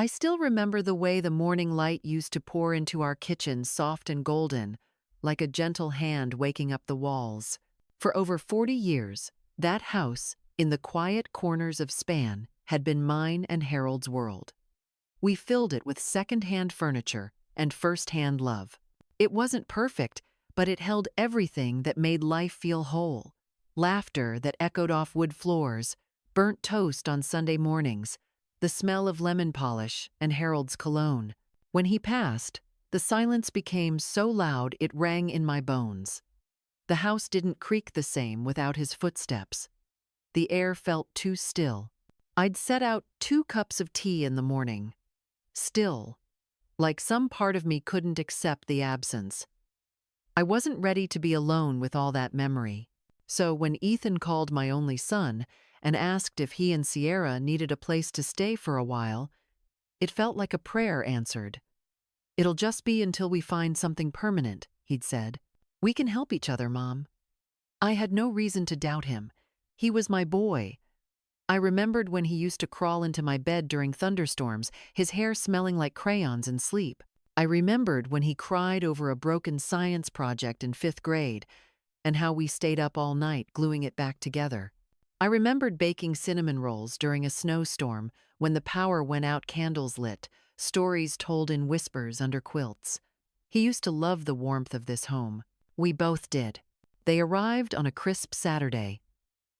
I still remember the way the morning light used to pour into our kitchen, soft and golden, like a gentle hand waking up the walls. For over 40 years, that house, in the quiet corners of Span, had been mine and Harold's world. We filled it with second-hand furniture and first-hand love. It wasn't perfect, but it held everything that made life feel whole. Laughter that echoed off wood floors, burnt toast on Sunday mornings, the smell of lemon polish and Harold's cologne. When he passed, the silence became so loud it rang in my bones. The house didn't creak the same without his footsteps. The air felt too still. I'd set out 2 cups of tea in the morning. Still, like some part of me couldn't accept the absence. I wasn't ready to be alone with all that memory. So when Ethan called my only son and asked if he and Sierra needed a place to stay for a while, it felt like a prayer answered. "It'll just be until we find something permanent," he'd said. "We can help each other, Mom." I had no reason to doubt him. He was my boy. I remembered when he used to crawl into my bed during thunderstorms, his hair smelling like crayons in sleep. I remembered when he cried over a broken science project in 5th grade, and how we stayed up all night gluing it back together. I remembered baking cinnamon rolls during a snowstorm when the power went out, candles lit, stories told in whispers under quilts. He used to love the warmth of this home. We both did. They arrived on a crisp Saturday.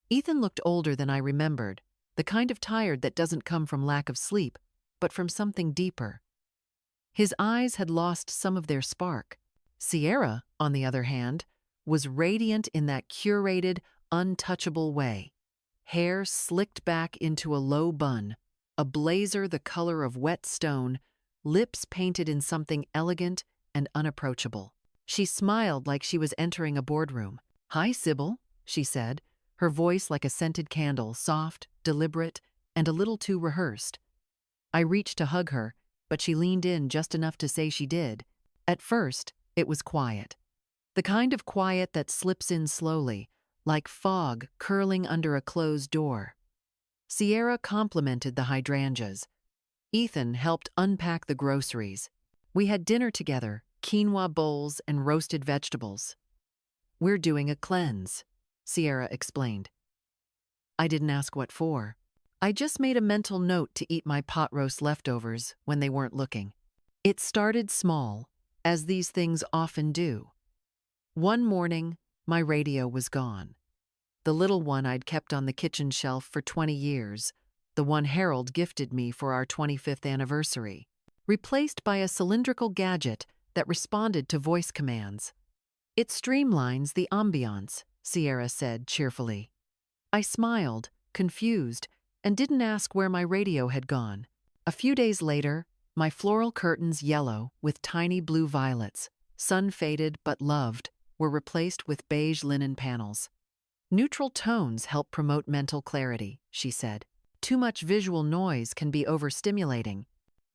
Ethan looked older than I remembered, the kind of tired that doesn't come from lack of sleep, but from something deeper. His eyes had lost some of their spark. Sierra, on the other hand, was radiant in that curated, untouchable way. Hair slicked back into a low bun, a blazer the color of wet stone, lips painted in something elegant and unapproachable. She smiled like she was entering a boardroom. "Hi, Sybil," she said, her voice like a scented candle, soft, deliberate, and a little too rehearsed. I reached to hug her, but she leaned in just enough to say she did. At first, it was quiet. The kind of quiet that slips in slowly, like fog curling under a closed door. Sierra complimented the hydrangeas. Ethan helped unpack the groceries. We had dinner together, quinoa bowls and roasted vegetables. "We're doing a cleanse," Sierra explained. I didn't ask what for. I just made a mental note to eat my pot roast leftovers when they weren't looking. It started small, as these things often do. One morning, my radio was gone. The little one I'd kept on the kitchen shelf for 20 years, the one Harold gifted me for our 25th anniversary, replaced by a cylindrical gadget that responded to voice commands. "It streamlines the ambiance," Sierra said cheerfully. I smiled, confused, and didn't ask where my radio had gone. A few days later, my floral curtains, yellow with tiny blue violets, sun-faded but loved, were replaced with beige linen panels. "Neutral tones help promote mental clarity," she said. "Too much visual noise can be overstimulating."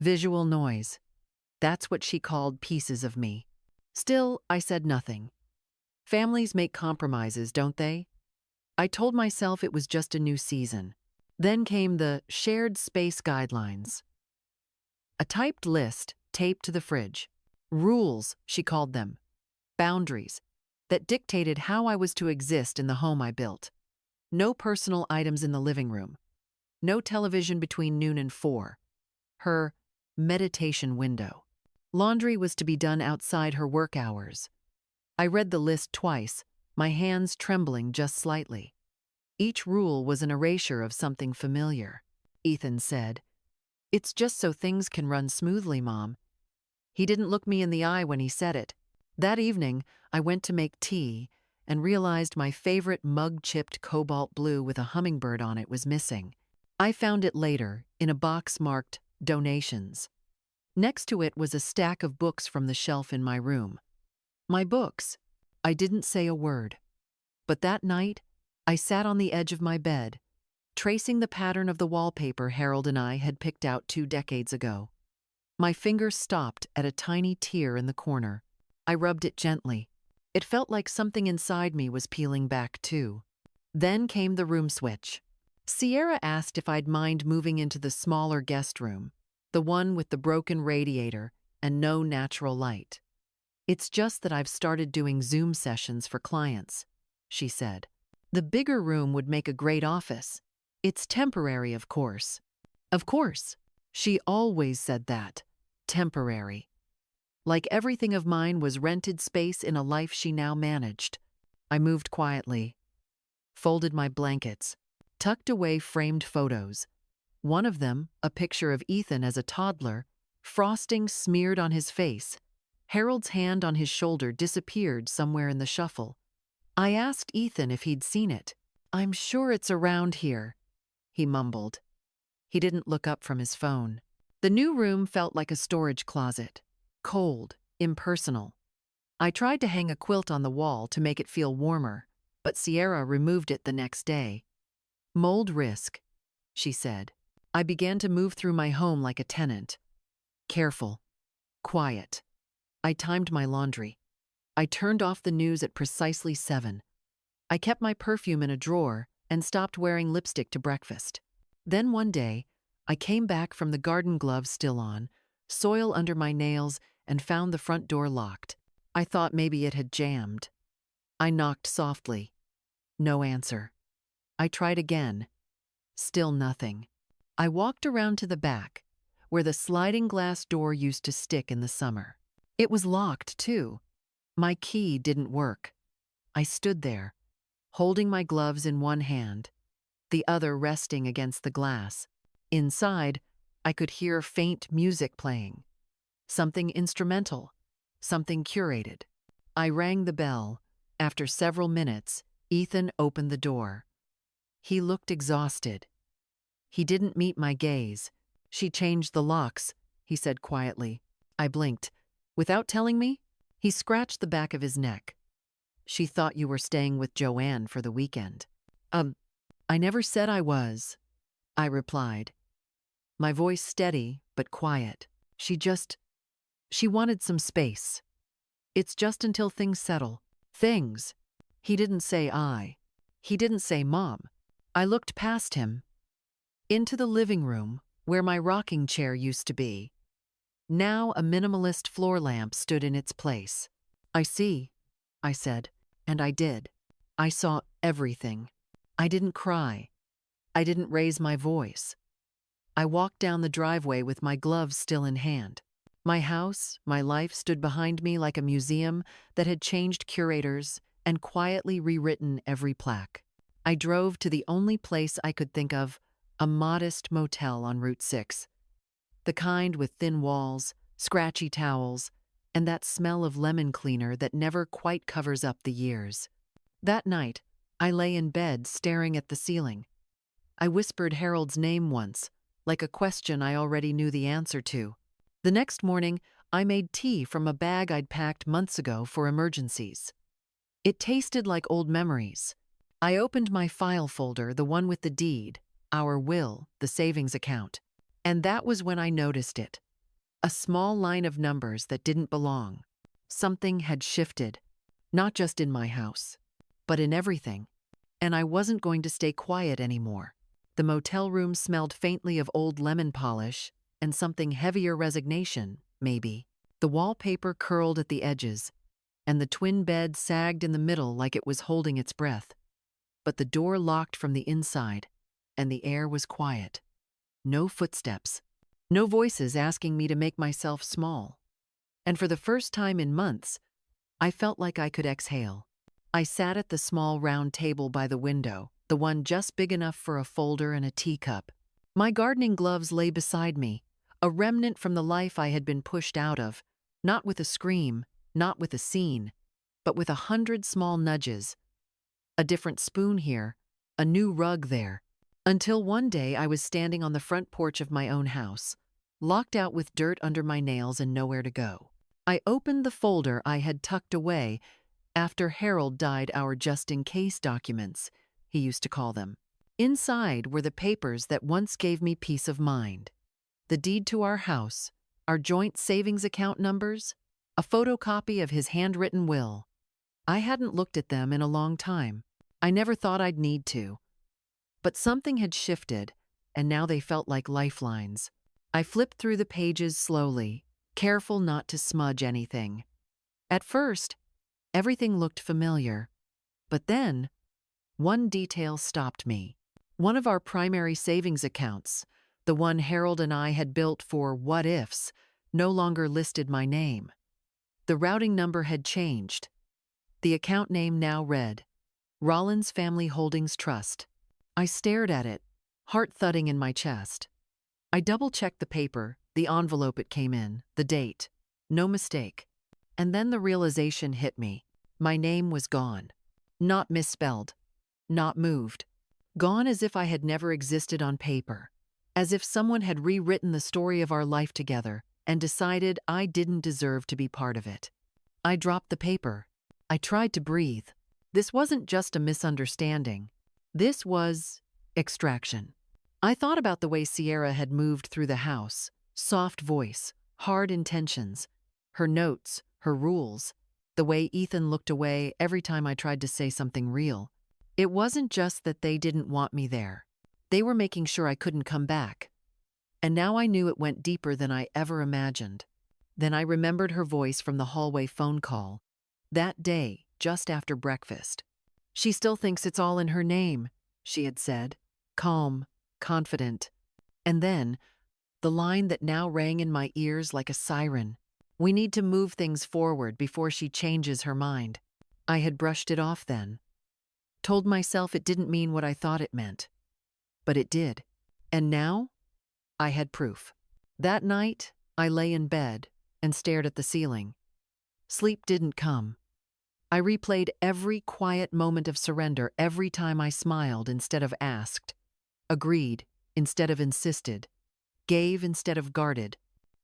Visual noise. That's what she called pieces of me. Still, I said nothing. Families make compromises, don't they? I told myself it was just a new season. Then came the shared space guidelines. A typed list taped to the fridge. Rules, she called them. Boundaries that dictated how I was to exist in the home I built. No personal items in the living room. No television between noon and 4. Her meditation window. Laundry was to be done outside her work hours. I read the list twice, my hands trembling just slightly. Each rule was an erasure of something familiar. Ethan said, "It's just so things can run smoothly, Mom." He didn't look me in the eye when he said it. That evening, I went to make tea and realized my favorite mug-chipped cobalt blue with a hummingbird on it was missing. I found it later in a box marked "Donations." Next to it was a stack of books from the shelf in my room. My books. I didn't say a word. But that night, I sat on the edge of my bed, tracing the pattern of the wallpaper Harold and I had picked out 2 decades ago. My finger stopped at a tiny tear in the corner. I rubbed it gently. It felt like something inside me was peeling back too. Then came the room switch. Sierra asked if I'd mind moving into the smaller guest room. the one with the broken radiator and no natural light. It's just that I've started doing Zoom sessions for clients, she said. The bigger room would make a great office. It's temporary, of course. Of course. She always said that. Temporary. Like everything of mine was rented space in a life she now managed. I moved quietly, folded my blankets, tucked away framed photos. One of them, a picture of Ethan as a toddler, frosting smeared on his face. Harold's hand on his shoulder disappeared somewhere in the shuffle. I asked Ethan if he'd seen it. "I'm sure it's around here," he mumbled. He didn't look up from his phone. The new room felt like a storage closet. Cold, impersonal. I tried to hang a quilt on the wall to make it feel warmer, but Sierra removed it the next day. "Mold risk," she said. I began to move through my home like a tenant. Careful. Quiet. I timed my laundry. I turned off the news at precisely 7. I kept my perfume in a drawer and stopped wearing lipstick to breakfast. Then one day, I came back from the garden gloves still on, soil under my nails, and found the front door locked. I thought maybe it had jammed. I knocked softly. No answer. I tried again. Still nothing. I walked around to the back, where the sliding glass door used to stick in the summer. It was locked, too. My key didn't work. I stood there, holding my gloves in one hand, the other resting against the glass. Inside, I could hear faint music playing. Something instrumental, something curated. I rang the bell. After several minutes, Ethan opened the door. He looked exhausted. He didn't meet my gaze. "She changed the locks," he said quietly. I blinked. "Without telling me?" He scratched the back of his neck. "She thought you were staying with Joanne for the weekend." I never said I was," I replied, my voice steady but quiet. She wanted some space. It's just until things settle." "Things." He didn't say I. He didn't say Mom. I looked past him, into the living room, where my rocking chair used to be. Now a minimalist floor lamp stood in its place. "I see," I said, and I did. I saw everything. I didn't cry. I didn't raise my voice. I walked down the driveway with my gloves still in hand. My house, my life stood behind me like a museum that had changed curators and quietly rewritten every plaque. I drove to the only place I could think of, a modest motel on Route 6. The kind with thin walls, scratchy towels, and that smell of lemon cleaner that never quite covers up the years. That night, I lay in bed staring at the ceiling. I whispered Harold's name once, like a question I already knew the answer to. The next morning, I made tea from a bag I'd packed months ago for emergencies. It tasted like old memories. I opened my file folder, the one with the deed, our will, the savings account. And that was when I noticed it. A small line of numbers that didn't belong. Something had shifted, not just in my house, but in everything. And I wasn't going to stay quiet anymore. The motel room smelled faintly of old lemon polish and something heavier resignation, maybe. The wallpaper curled at the edges, and the twin bed sagged in the middle like it was holding its breath. But the door locked from the inside, and the air was quiet. No footsteps. No voices asking me to make myself small. And for the first time in months, I felt like I could exhale. I sat at the small round table by the window, the one just big enough for a folder and a teacup. My gardening gloves lay beside me, a remnant from the life I had been pushed out of, not with a scream, not with a scene, but with 100 small nudges. A different spoon here, a new rug there. Until one day I was standing on the front porch of my own house, locked out with dirt under my nails and nowhere to go. I opened the folder I had tucked away after Harold died, our just-in-case documents, he used to call them. Inside were the papers that once gave me peace of mind. The deed to our house, our joint savings account numbers, a photocopy of his handwritten will. I hadn't looked at them in a long time. I never thought I'd need to. But something had shifted, and now they felt like lifelines. I flipped through the pages slowly, careful not to smudge anything. At first, everything looked familiar, but then one detail stopped me. One of our primary savings accounts, the one Harold and I had built for what-ifs, no longer listed my name. The routing number had changed. The account name now read, Rollins Family Holdings Trust. I stared at it, heart thudding in my chest. I double-checked the paper, the envelope it came in, the date. No mistake. And then the realization hit me. My name was gone. Not misspelled. Not moved. Gone as if I had never existed on paper. As if someone had rewritten the story of our life together and decided I didn't deserve to be part of it. I dropped the paper. I tried to breathe. This wasn't just a misunderstanding. This was extraction. I thought about the way Sierra had moved through the house. Soft voice, hard intentions. Her notes, her rules. The way Ethan looked away every time I tried to say something real. It wasn't just that they didn't want me there. They were making sure I couldn't come back. And now I knew it went deeper than I ever imagined. Then I remembered her voice from the hallway phone call. That day, just after breakfast. She still thinks it's all in her name, she had said. Calm, confident. And then, the line that now rang in my ears like a siren. We need to move things forward before she changes her mind. I had brushed it off then. Told myself it didn't mean what I thought it meant. But it did. And now, I had proof. That night, I lay in bed and stared at the ceiling. Sleep didn't come. I replayed every quiet moment of surrender every time I smiled instead of asked, agreed instead of insisted, gave instead of guarded.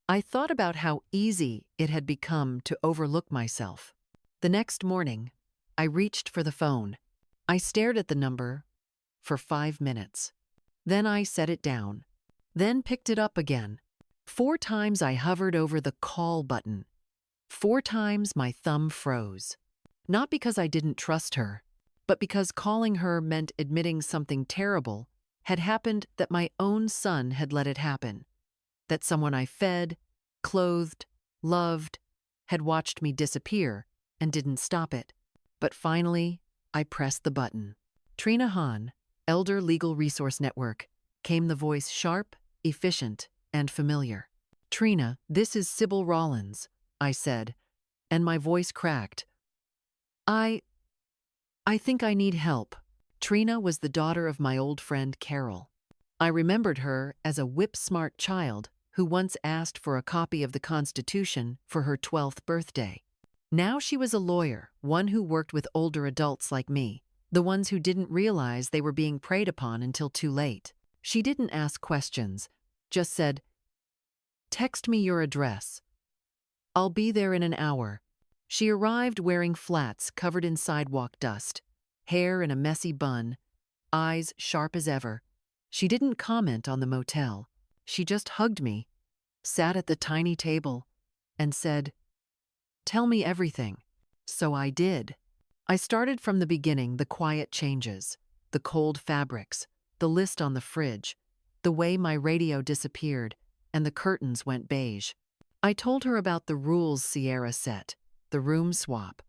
I thought about how easy it had become to overlook myself. The next morning, I reached for the phone. I stared at the number for 5 minutes. Then I set it down. Then picked it up again. 4 times I hovered over the call button. 4 times my thumb froze. Not because I didn't trust her, but because calling her meant admitting something terrible had happened, that my own son had let it happen. That someone I fed, clothed, loved, had watched me disappear and didn't stop it. But finally, I pressed the button. Trina Hahn, Elder Legal Resource Network, came the voice, sharp, efficient, and familiar. Trina, this is Sybil Rollins, I said, and my voice cracked. I think I need help. Trina was the daughter of my old friend Carol. I remembered her as a whip-smart child who once asked for a copy of the Constitution for her 12th birthday. Now she was a lawyer, one who worked with older adults like me, the ones who didn't realize they were being preyed upon until too late. She didn't ask questions, just said, "Text me your address. I'll be there in an hour." She arrived wearing flats covered in sidewalk dust, hair in a messy bun, eyes sharp as ever. She didn't comment on the motel. She just hugged me, sat at the tiny table, and said, "Tell me everything." So I did. I started from the beginning, the quiet changes, the cold fabrics, the list on the fridge, the way my radio disappeared, and the curtains went beige. I told her about the rules Sierra set, the room swap,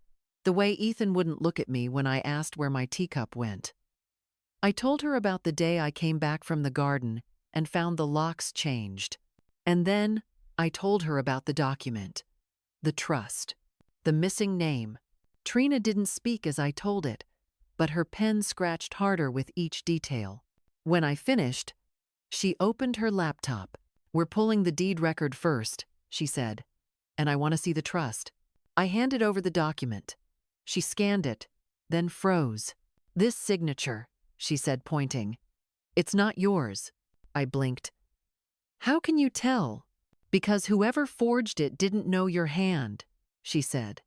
the way Ethan wouldn't look at me when I asked where my teacup went. I told her about the day I came back from the garden and found the locks changed. And then I told her about the document, the trust, the missing name. Trina didn't speak as I told it, but her pen scratched harder with each detail. When I finished, she opened her laptop. "We're pulling the deed record first," she said, "and I want to see the trust." I handed over the document. She scanned it, then froze. "This signature," she said, pointing. "It's not yours." I blinked. "How can you tell?" "Because whoever forged it didn't know your hand," she said.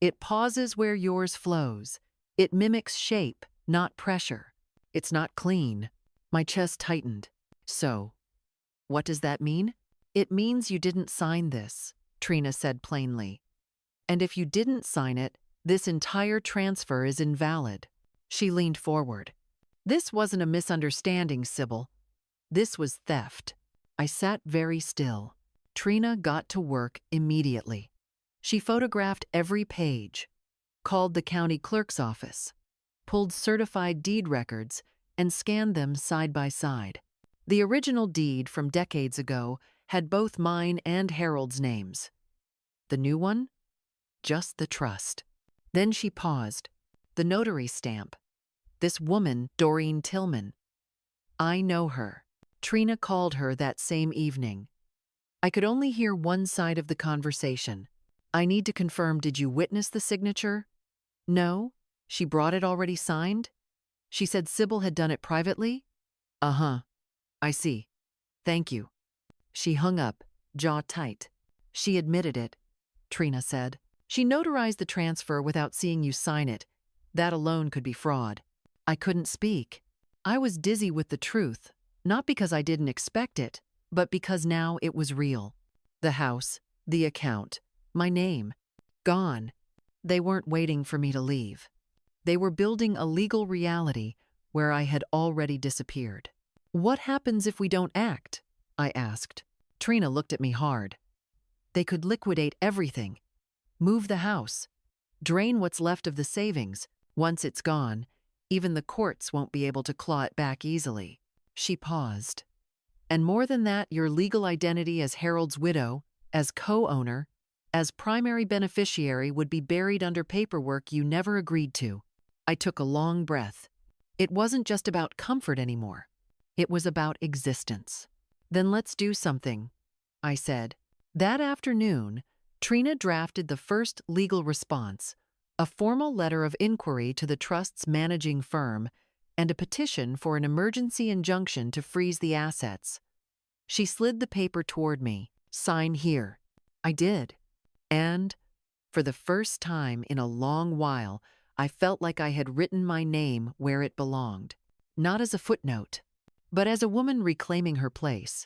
"It pauses where yours flows. It mimics shape, not pressure. It's not clean." My chest tightened. "So, what does that mean?" "It means you didn't sign this," Trina said plainly. "And if you didn't sign it, this entire transfer is invalid." She leaned forward. "This wasn't a misunderstanding, Sybil. This was theft." I sat very still. Trina got to work immediately. She photographed every page, called the county clerk's office, pulled certified deed records, and scanned them side by side. The original deed from decades ago had both mine and Harold's names. The new one? Just the trust. Then she paused. The notary stamp. This woman, Doreen Tillman. I know her. Trina called her that same evening. I could only hear one side of the conversation. I need to confirm, did you witness the signature? No? She brought it already signed? She said Sybil had done it privately? Uh-huh. I see. Thank you. She hung up, jaw tight. She admitted it, Trina said. She notarized the transfer without seeing you sign it. That alone could be fraud. I couldn't speak. I was dizzy with the truth, not because I didn't expect it, but because now it was real. The house, the account, my name, gone. They weren't waiting for me to leave. They were building a legal reality where I had already disappeared. What happens if we don't act? I asked. Trina looked at me hard. They could liquidate everything, move the house, drain what's left of the savings. Once it's gone, even the courts won't be able to claw it back easily. She paused. And more than that, your legal identity as Harold's widow, as co-owner, as primary beneficiary would be buried under paperwork you never agreed to. I took a long breath. It wasn't just about comfort anymore. It was about existence. Then let's do something, I said. That afternoon, Trina drafted the first legal response, a formal letter of inquiry to the trust's managing firm, and a petition for an emergency injunction to freeze the assets. She slid the paper toward me. Sign here. I did. And, for the first time in a long while, I felt like I had written my name where it belonged. Not as a footnote, but as a woman reclaiming her place.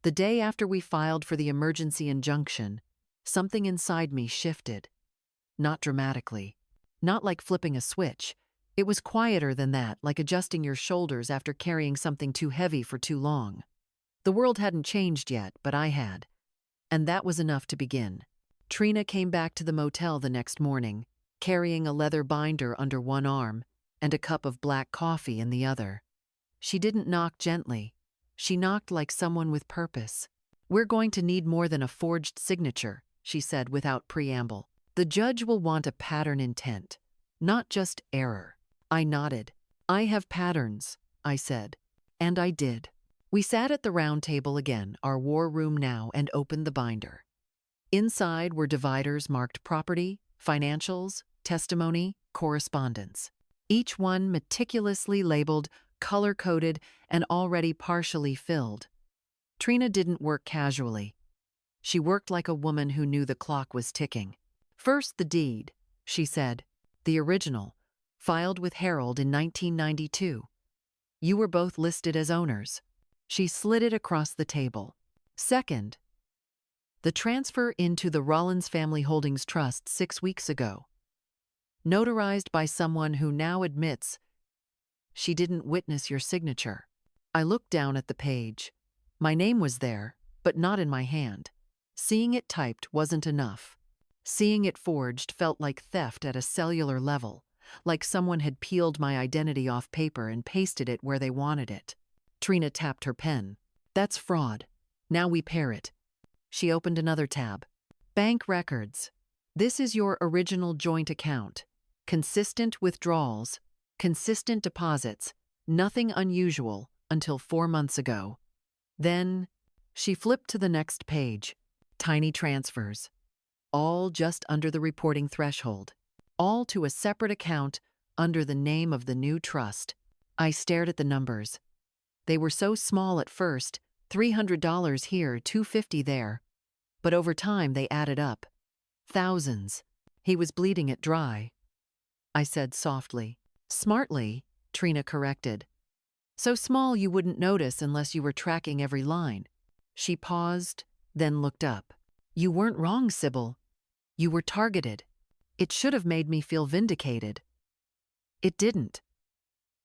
The day after we filed for the emergency injunction, something inside me shifted. Not dramatically. Not like flipping a switch. It was quieter than that, like adjusting your shoulders after carrying something too heavy for too long. The world hadn't changed yet, but I had. And that was enough to begin. Trina came back to the motel the next morning, carrying a leather binder under one arm and a cup of black coffee in the other. She didn't knock gently. She knocked like someone with purpose. We're going to need more than a forged signature, she said without preamble. The judge will want a pattern intent, not just error. I nodded. I have patterns, I said. And I did. We sat at the round table again, our war room now, and opened the binder. Inside were dividers marked property, financials, testimony, correspondence. Each one meticulously labeled, color-coded, and already partially filled. Trina didn't work casually. She worked like a woman who knew the clock was ticking. First the deed, she said, the original, filed with Harold in 1992. You were both listed as owners. She slid it across the table. Second, the transfer into the Rollins Family Holdings Trust 6 weeks ago. Notarized by someone who now admits she didn't witness your signature. I looked down at the page. My name was there, but not in my hand. Seeing it typed wasn't enough. Seeing it forged felt like theft at a cellular level, like someone had peeled my identity off paper and pasted it where they wanted it. Trina tapped her pen. That's fraud. Now we pair it. She opened another tab. Bank records. This is your original joint account. Consistent withdrawals, consistent deposits, nothing unusual until 4 months ago. Then, she flipped to the next page. Tiny transfers. All just under the reporting threshold. All to a separate account under the name of the new trust. I stared at the numbers. They were so small at first, $300 here, $250 there. But over time they added up. Thousands. He was bleeding it dry. I said softly. Smartly, Trina corrected. So small you wouldn't notice unless you were tracking every line. She paused, then looked up. You weren't wrong, Sybil. You were targeted. It should have made me feel vindicated. It didn't.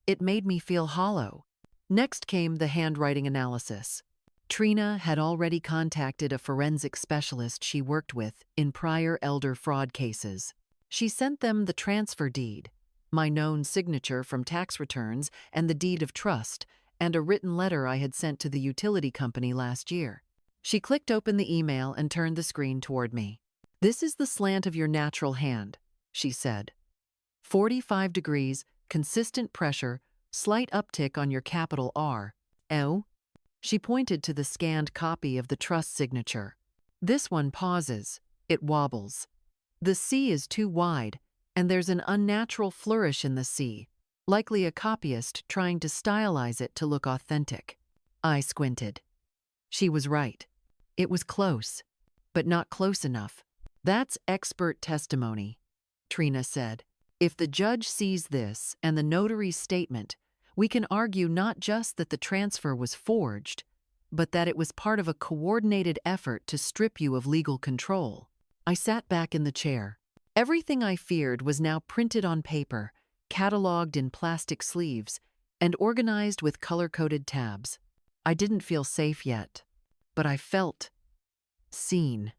It made me feel hollow. Next came the handwriting analysis. Trina had already contacted a forensic specialist she worked with in prior elder fraud cases. She sent them the transfer deed, my known signature from tax returns and the deed of trust, and a written letter I had sent to the utility company last year. She clicked open the email and turned the screen toward me. "This is the slant of your natural hand," she said. 45 degrees, consistent pressure, slight uptick on your capital R. Oh? She pointed to the scanned copy of the trust signature. "This one pauses. It wobbles. The C is too wide, and there's an unnatural flourish in the C, likely a copyist trying to stylize it to look authentic." I squinted. She was right. It was close, but not close enough. "That's expert testimony," Trina said. "If the judge sees this and the notary's statement, we can argue not just that the transfer was forged, but that it was part of a coordinated effort to strip you of legal control." I sat back in the chair. Everything I feared was now printed on paper, cataloged in plastic sleeves, and organized with color-coded tabs. I didn't feel safe yet, but I felt seen.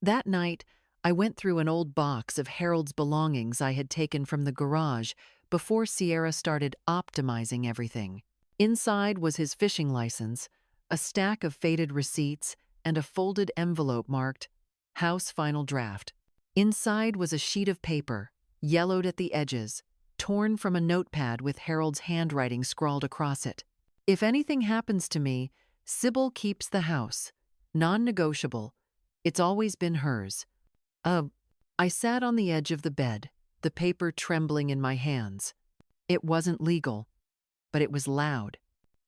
That night, I went through an old box of Harold's belongings I had taken from the garage before Sierra started optimizing everything. Inside was his fishing license, a stack of faded receipts, and a folded envelope marked "House Final Draft." Inside was a sheet of paper, yellowed at the edges, torn from a notepad with Harold's handwriting scrawled across it. "If anything happens to me, Sybil keeps the house. Non-negotiable. It's always been hers." I sat on the edge of the bed, the paper trembling in my hands. It wasn't legal, but it was loud.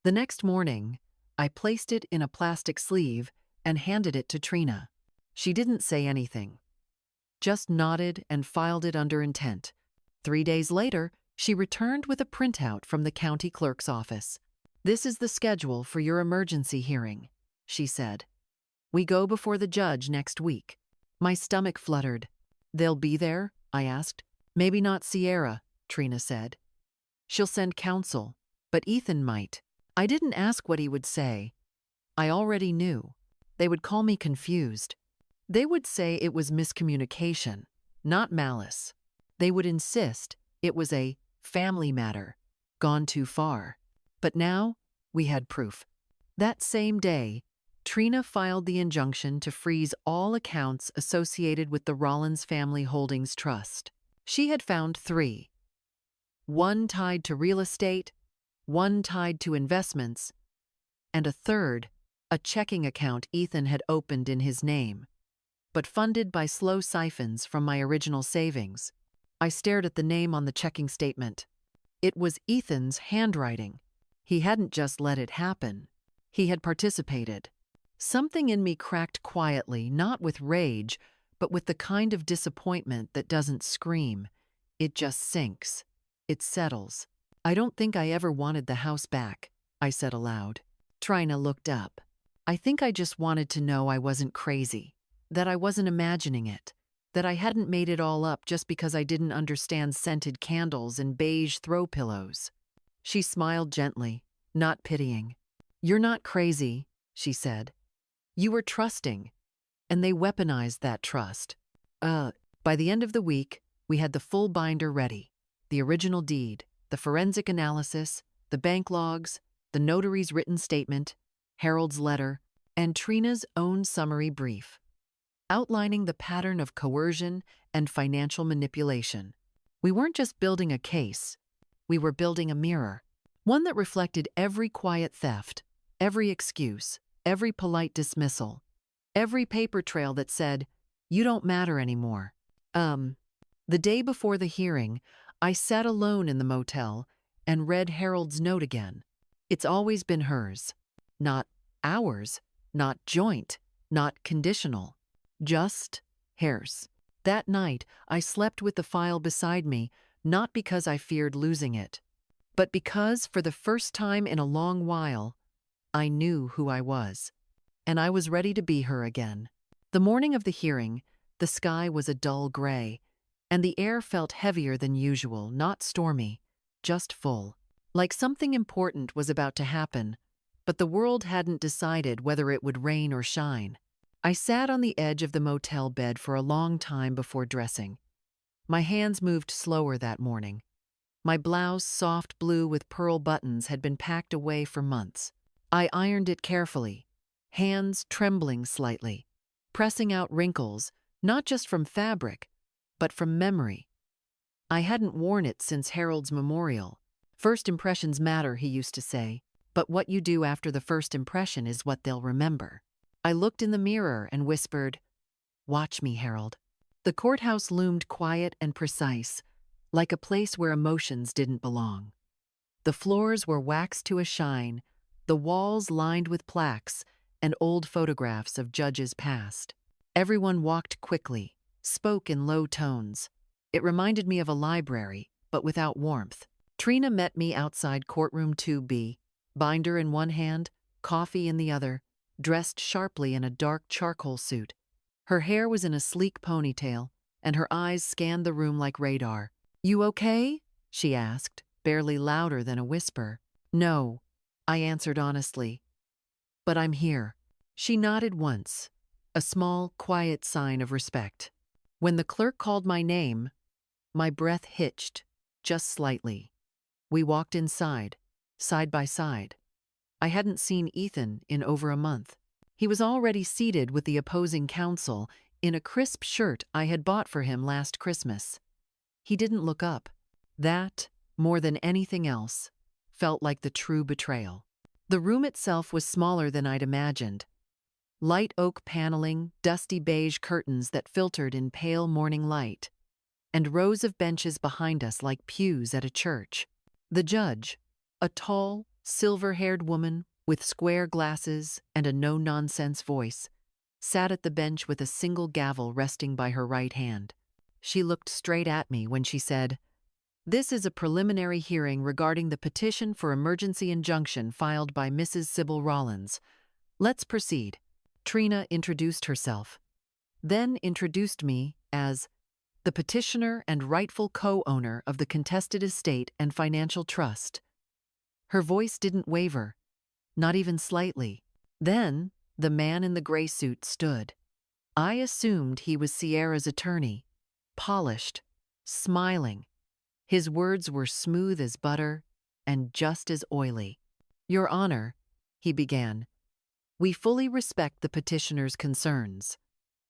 The next morning, I placed it in a plastic sleeve and handed it to Trina. She didn't say anything, just nodded and filed it under intent. 3 days later, she returned with a printout from the county clerk's office. "This is the schedule for your emergency hearing," she said. "We go before the judge next week." My stomach fluttered. "They'll be there?" I asked. "Maybe not Sierra," Trina said. "She'll send counsel, but Ethan might." I didn't ask what he would say. I already knew. They would call me confused. They would say it was miscommunication, not malice. They would insist it was a family matter, gone too far. But now, we had proof. That same day, Trina filed the injunction to freeze all accounts associated with the Rollins Family Holdings Trust. She had found 3. One tied to real estate, one tied to investments, and a third, a checking account Ethan had opened in his name, but funded by slow siphons from my original savings. I stared at the name on the checking statement. It was Ethan's handwriting. He hadn't just let it happen. He had participated. Something in me cracked quietly, not with rage, but with the kind of disappointment that doesn't scream. It just sinks. It settles. "I don't think I ever wanted the house back," I said aloud. Trina looked up. "I think I just wanted to know I wasn't crazy, that I wasn't imagining it, that I hadn't made it all up just because I didn't understand scented candles and beige throw pillows." She smiled gently, not pitying. "You're not crazy," she said. "You were trusting, and they weaponized that trust." By the end of the week, we had the full binder ready. The original deed, the forensic analysis, the bank logs, the notary's written statement, Harold's letter, and Trina's own summary brief, outlining the pattern of coercion and financial manipulation. We weren't just building a case, we were building a mirror, one that reflected every quiet theft, every excuse, every polite dismissal, every paper trail that said, "You don't matter anymore." The day before the hearing, I sat alone in the motel and read Harold's note again. It's always been hers. Not ours, not joint, not conditional. Just hers. That night, I slept with the file beside me, not because I feared losing it, but because, for the first time in a long while, I knew who I was, and I was ready to be her again. The morning of the hearing, the sky was a dull gray, and the air felt heavier than usual, not stormy, just full, like something important was about to happen, but the world hadn't decided whether it would rain or shine. I sat on the edge of the motel bed for a long time before dressing. My hands moved slower that morning. My blouse, soft blue with pearl buttons, had been packed away for months. I ironed it carefully, hands trembling slightly, pressing out wrinkles, not just from fabric, but from memory. I hadn't worn it since Harold's memorial. First impressions matter, he used to say, but what you do after the first impression is what they'll remember. I looked in the mirror and whispered, "Watch me, Harold." The courthouse loomed quiet and precise, like a place where emotions didn't belong. The floors were waxed to a shine, the walls lined with plaques and old photographs of judges past. Everyone walked quickly, spoke in low tones. It reminded me of a library, but without warmth. Trina met me outside courtroom 2B, binder in one hand, coffee in the other, dressed sharply in a dark charcoal suit. Her hair was in a sleek ponytail, and her eyes scanned the room like radar. "You okay?" she asked, barely louder than a whisper. "No," I answered honestly. "But I'm here." She nodded once, a small, quiet sign of respect. When the clerk called my name, my breath hitched, just slightly. We walked inside, side by side. I hadn't seen Ethan in over a month. He was already seated with the opposing counsel in a crisp shirt I had bought for him last Christmas. He didn't look up. That, more than anything else, felt like the true betrayal. The room itself was smaller than I'd imagined. Light oak paneling, dusty beige curtains that filtered in pale morning light, and rows of benches behind us like pews at a church. The judge, a tall, silver-haired woman with square glasses and a no-nonsense voice, sat at the bench with a single gavel resting by her right hand. She looked straight at me when she said, "This is a preliminary hearing regarding the petition for emergency injunction filed by Mrs. Sybil Rollins. Let's proceed." Trina introduced herself, then introduced me as the petitioner and rightful co-owner of the contested estate and financial trust. Her voice didn't waver, not even slightly. Then the man in the gray suit stood. I assumed he was Sierra's attorney, polished, smiling. His words were smooth as butter and just as oily. "Your Honor," he began, "we fully respect the petitioner's concerns.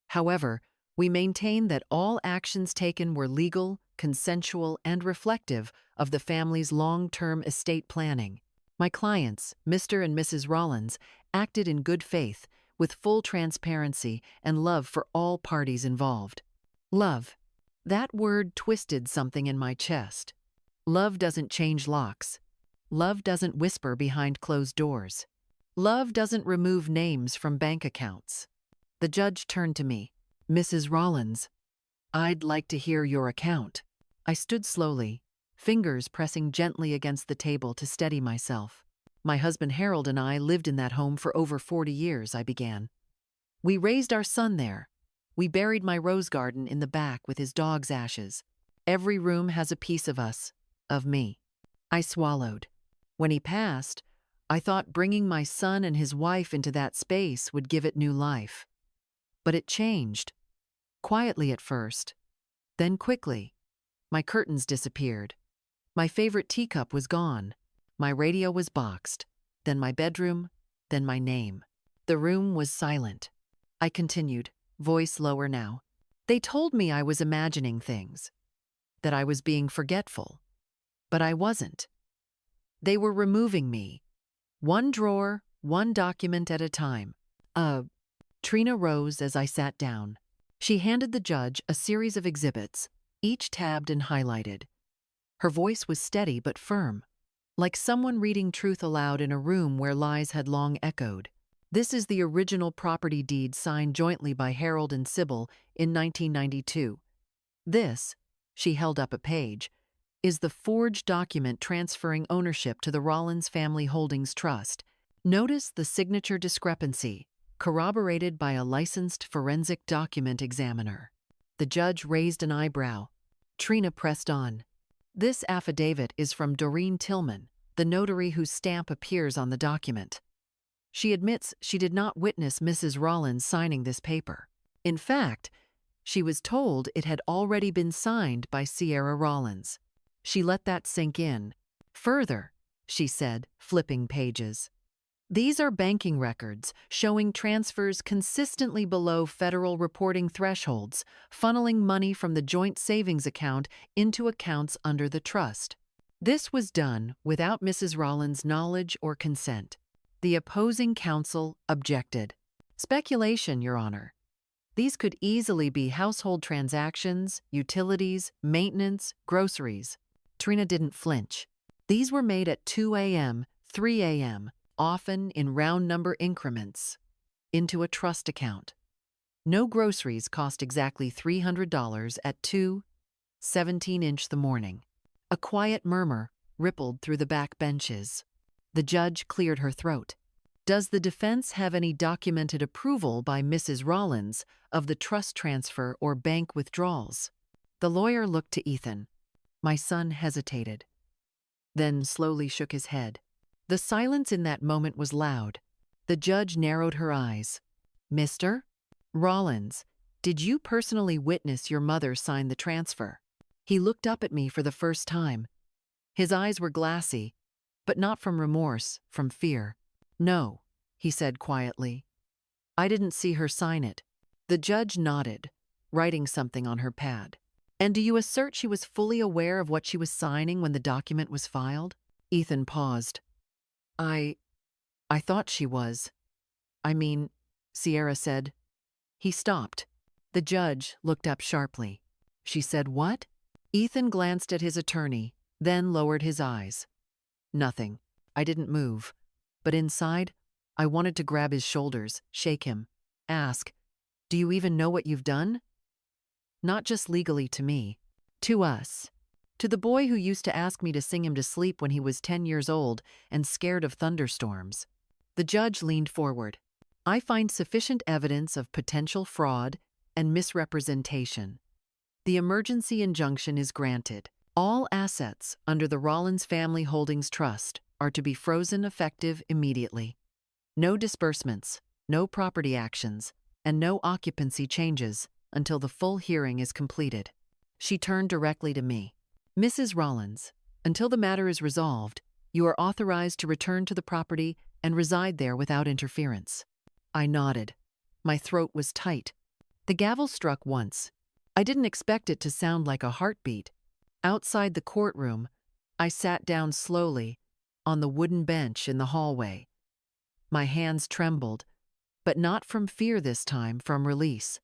However, we maintain that all actions taken were legal, consensual, and reflective of the family's long-term estate planning. My clients, Mr. and Mrs. Rollins, acted in good faith, with full transparency and love for all parties involved." Love. That word twisted something in my chest. Love doesn't change locks. Love doesn't whisper behind closed doors. Love doesn't remove names from bank accounts. The judge turned to me. "Mrs. Rollins, I'd like to hear your account." I stood slowly, fingers pressing gently against the table to steady myself. "My husband Harold and I lived in that home for over 40 years, I began. "We raised our son there. We buried my rose garden in the back with his dog's ashes. Every room has a piece of us, of me." I swallowed. When he passed, I thought bringing my son and his wife into that space would give it new life. But it changed. Quietly at first, then quickly. My curtains disappeared. My favorite teacup was gone. My radio was boxed. Then my bedroom, then my name. The room was silent. I continued, voice lower now. "They told me I was imagining things, that I was being forgetful. But I wasn't. They were removing me, one drawer, one document at a time. Trina rose as I sat down. She handed the judge a series of exhibits, each tabbed and highlighted. Her voice was steady but firm, like someone reading truth aloud in a room where lies had long echoed. "This is the original property deed signed jointly by Harold and Sybil in 1992. This," she held up a page, "is the forged document transferring ownership to the Rollins Family Holdings Trust. Notice the signature discrepancy, corroborated by a licensed forensic document examiner." The judge raised an eyebrow. Trina pressed on. "This affidavit is from Doreen Tillman, the notary whose stamp appears on the document." She admits she did not witness Mrs. Rollins signing this paper. In fact, she was told it had already been signed by Sierra Rollins. She let that sink in. Further, she said, flipping pages. These are banking records showing transfers consistently below federal reporting thresholds, funneling money from the joint savings account into accounts under the trust. This was done without Mrs. Rollins' knowledge or consent. The opposing counsel objected. Speculation, Your Honor. These could easily be household transactions, utilities, maintenance, groceries. Trina didn't flinch. These were made at 2 a.m., 3 a.m., often in round number increments, into a trust account. No groceries cost exactly $300 at 2:17 the morning. A quiet murmur rippled through the back benches. The judge cleared her throat. Does the defense have any documented approval by Mrs. Rollins of the trust transfer or bank withdrawals? The lawyer looked to Ethan. My son hesitated, then slowly shook his head. The silence in that moment was loud. The judge narrowed her eyes. Mr. Rollins, did you personally witness your mother sign the transfer? He looked up at me for the first time. His eyes were glassy, but not from remorse, from fear. No, he said quietly. I didn't see her sign it. The judge nodded, writing something on her pad. And do you assert she was fully aware of what she was signing when the document was filed? Ethan paused. I thought she was. I mean, Sierra said. He stopped. The judge looked up sharply. She said what? Ethan glanced at his attorney, then lowered his eyes. Nothing. I didn't move. But inside, I wanted to grab his shoulders, shake him, ask, do you even know what you've done? Not just legally to me. To us. To the boy who used to ask me to sing him to sleep when he was 10 years old and scared of thunderstorms. The judge leaned forward. I find sufficient evidence of potential fraud and misrepresentation. The emergency injunction is granted. All assets under the Rollins Family Holdings Trust are to be frozen effective immediately. No disbursements, no property actions, and no occupancy changes until the full hearing is completed. She turned directly to me. Mrs. Rollins, until the matter is resolved, you are authorized to return to the property and reside there without interference. I nodded. My throat was tight. The gavel struck once. I didn't expect it to sound like a heartbeat. Outside the courtroom, I sat down slowly on the wooden bench in the hallway. My hands trembled, but not from fear this time, from release.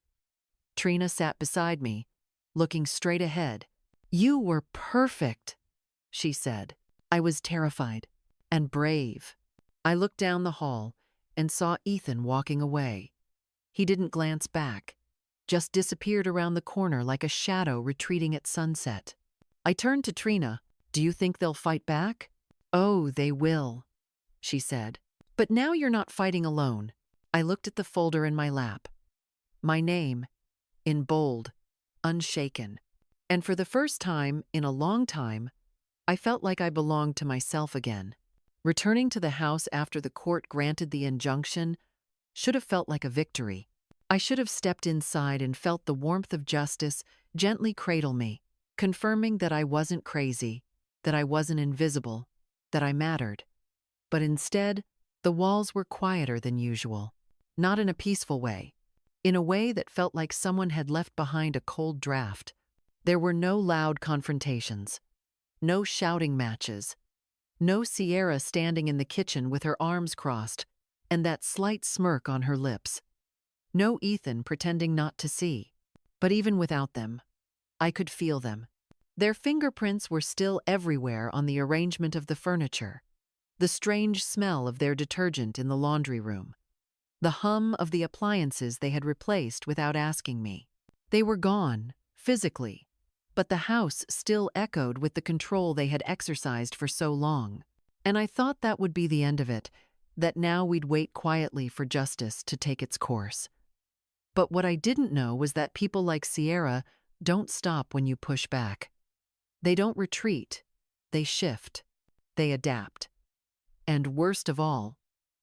Trina sat beside me, looking straight ahead. You were perfect, she said. I was terrified and brave. I looked down the hall and saw Ethan walking away. He didn't glance back, just disappeared around the corner like a shadow retreating at sunset. I turned to Trina. Do you think they'll fight back? Oh, they will, she said. But now you're not fighting alone. I looked at the folder in my lap. My name, in bold, unshaken. And for the first time in a long time, I felt like I belonged to myself again. Returning to the house after the court granted the injunction should have felt like a victory. I should have stepped inside and felt the warmth of justice gently cradle me, confirming that I wasn't crazy, that I wasn't invisible, that I mattered. But instead, the walls were quieter than usual, not in a peaceful way, in a way that felt like someone had left behind a cold draft. There were no loud confrontations, no shouting matches, no Sierra standing in the kitchen with her arms crossed and that slight smirk on her lips. No Ethan pretending not to see. But even without them, I could feel them. Their fingerprints were still everywhere on the arrangement of the furniture, the strange smell of their detergent in the laundry room, the hum of the appliances they had replaced without asking me. They were gone, physically, but the house still echoed with the control they had exercised for so long. And I thought that would be the end of it, that now we'd wait quietly for justice to take its course. But what I didn't know was that people like Sierra don't stop when you push back. They don't retreat, they shift, they adapt. And worst of all,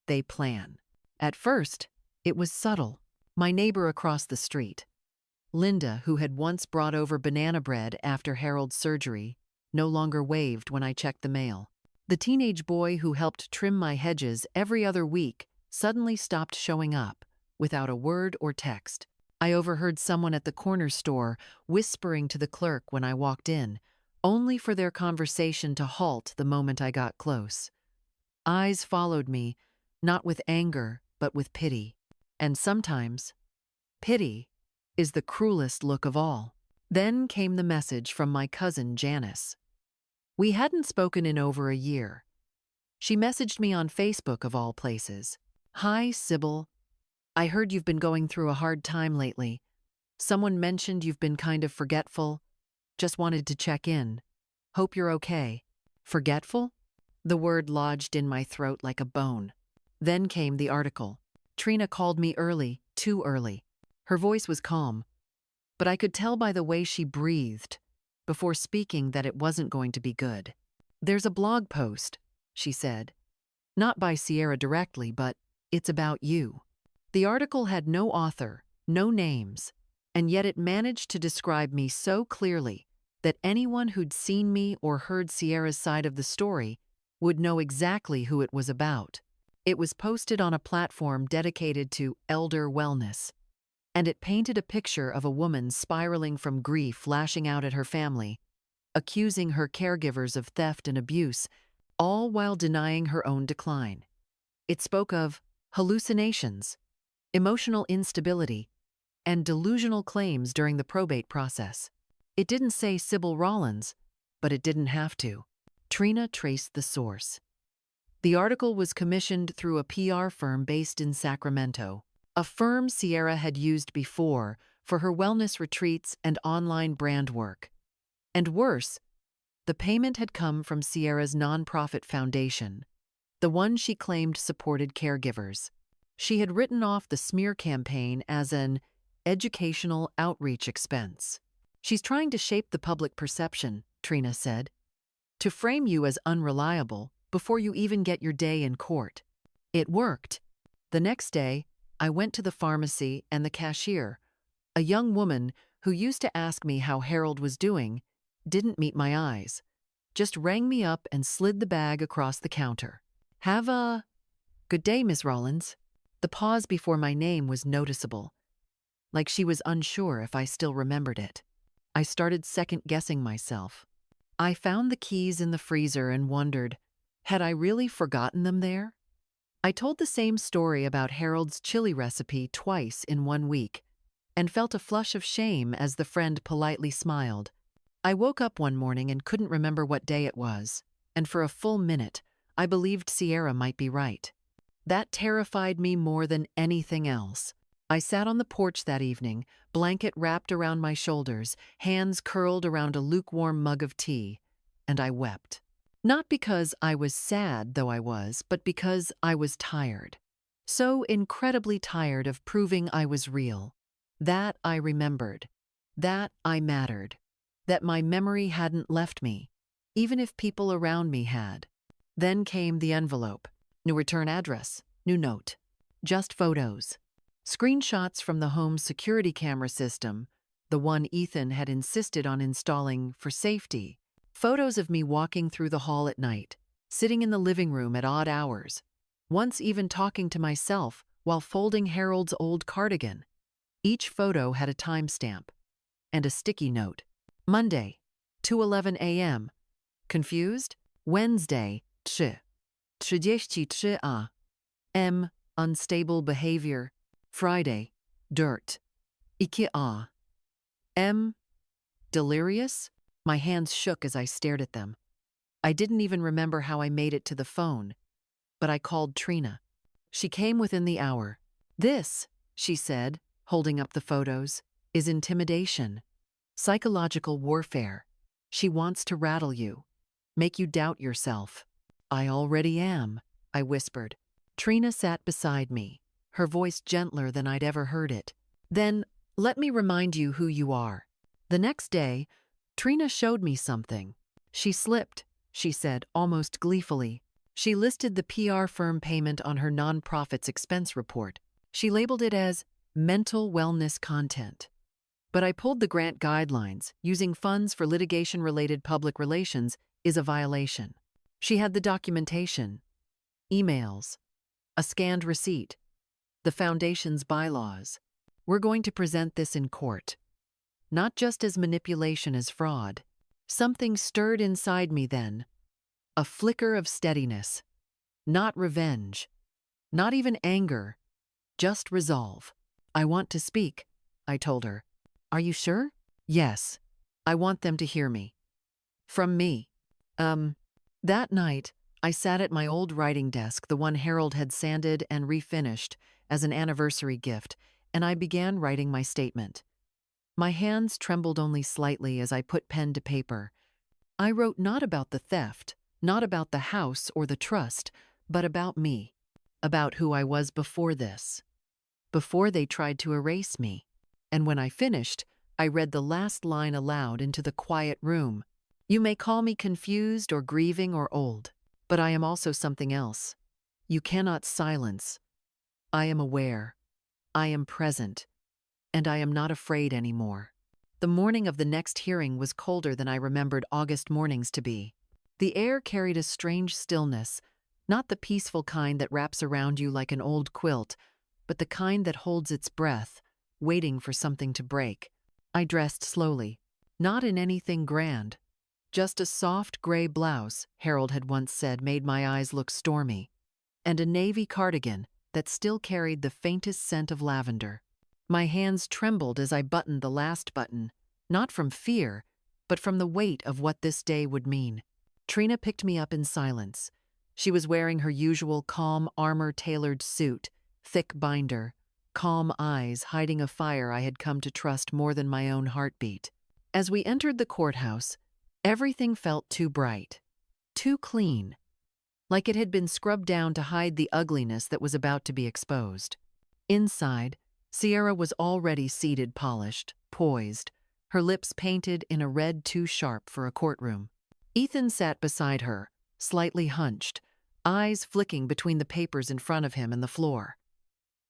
they plan. At first, it was subtle. My neighbor across the street, Linda, who had once brought over banana bread after Harold's surgery, no longer waved when I checked the mail. The teenage boy who helped trim my hedges every other week suddenly stopped showing up, without a word or text. I overheard someone at the corner store whispering to the clerk when I walked in, only for their conversation to halt the moment I got close. Eyes followed me, not with anger, but with pity. And sometimes, pity is the cruelest look of all. Then came the message from my cousin Janice. We hadn't spoken in over a year. She messaged me on Facebook of all places. "Hi, Sybil. I heard you've been going through a hard time lately. Someone mentioned you've been kind of forgetful. Just wanted to check in. Hope you're okay." Forgetful? The word lodged in my throat like a bone. Then came the article. Trina called me early, too early. Her voice was calm, but I could tell by the way she breathed before speaking that it wasn't going to be good. "There's a blog post," she said. "Not by Sierra directly, but it's about you." The article had no author, no names, and yet it managed to describe me so clearly that anyone who'd seen me or heard Sierra's side of the story would know exactly who it was about. It was posted on a platform dedicated to elder wellness, and it painted a picture of a woman spiraling from grief, lashing out at her family, accusing her caregivers of theft and abuse, all while denying her own decline. It spoke of hallucinations, emotional instability, and delusional claims during the probate process. It didn't say Sybil Rollins, but it didn't have to. Trina traced the source. The article was commissioned through a PR firm based in Sacramento, a firm Sierra had used before for her wellness retreats and online brand work. And worse, the payment had come from Sierra's nonprofit foundation, the one she claimed supported caregivers. She had written off the smear campaign as an educational outreach expense. "She's trying to shape the public perception," Trina said, "to frame you as unreliable before you even get your day in court." It worked. The next day, I went to the pharmacy, and the cashier, a young woman who used to ask me how Harold was doing, didn't meet my eyes, just rang me up and slid the bag across the counter. "Have a good day, Miss Rollins." The pause before my name was noticeable, like she was unsure if I still remembered it. I started second-guessing myself. I found the keys in the freezer and wondered, had I really forgotten them there? I told the same story about Harold's chili recipe twice in 1 week, and felt a flush of shame as the friend politely smiled. I woke up one morning and couldn't remember what day it was, and for a full minute, I believed Sierra might be right. That terrified me more than anything else. I sat on the porch that evening, blanket wrapped around my shoulders, hands curled around a lukewarm mug of tea, and I wept. Not because I was sad, though I was, but because I was tired. So incredibly tired of proving I was real. That I remembered. That I mattered. That my memory hadn't left me, even if people around me had. Then came the envelope. New return address, new note. Just photos. Screenshots from the home's security camera system, the one Ethan had insisted on installing for safety. Photos of me walking through the hall at night, sitting in the living room at odd hours, once even talking to myself while folding Harold's old cardigan. Each photo had a timestamp and a sticky note. Monday, 2:11 a.m. Confused? Wednesday, 33 a.m. Unstable behavior. Friday, dirt. 2 a.m. Delirious? My hands shook as I stared at them. I didn't even remember how I made it to the phone, but I called Trina. She came within the hour. "This," she said, holding up the photos, "is intimidation. Psychological warfare. She wants to rattle you, make you doubt yourself." "I already am," I whispered. Trina sat beside me, her voice gentler than I'd ever heard it. "Then, let me remind you who you are." The next day, Trina showed me something. "She slipped," she said, almost gleefully. She listed the PR firm payment on her nonprofit's expense report. She labeled it as mental wellness content. But I pulled the grant guidelines. Using funds for litigation-related public relations is a violation. She had the documentation, emails, a scanned receipt, the foundation's bylaws. We're going to present this in court. Not just as manipulation as fraud. Something stirred inside me then. A flicker of steadiness. Not revenge. Not even anger. Just resolve. I want to speak, I told her. Are you sure? Yes. I want them to hear me. From me. That night, I sat at my old writing desk, the one Harold had sanded and refinished as an anniversary gift, and I began writing my statement. My hands trembled only slightly as I put pen to paper. I wrote not about the theft, not about the house or the trust, but about me, about who I was before this, before they tried to erase me. And when I finished, I read the last line aloud into the quiet room. You may call me confused or grieving or old, but I am also something else. You cannot silence. I am aware. I am present. And I am not afraid anymore. The morning of the next hearing was colder than I remembered August mornings to be. The air carried a strange stillness, not the peaceful kind that wraps around you like an old quilt, but the kind that holds its breath, waiting for something to break. I dressed slowly, not in anything grand. Just a soft gray blouse, Harold had once said, made my eyes look stormy, and a navy cardigan that still carried the faintest scent of lavender. My hands trembled as I buttoned the last button, not from fear, but from the weight of what this day would mean. Trina picked me up in silence. She was wearing her usual calm, armor-tailored suit, thick binder, calm eyes hiding a fire I had come to trust more than my own heartbeat. As we entered the courthouse, everything felt too bright, too clean, like it had been scrubbed down to hide the ugliness that was about to be exposed. Inside, Sierra was already seated, polished, poised, her lips painted in a red too sharp for a courtroom. Ethan sat beside her, slightly hunched, eyes flicking between the papers in front of him and the floor.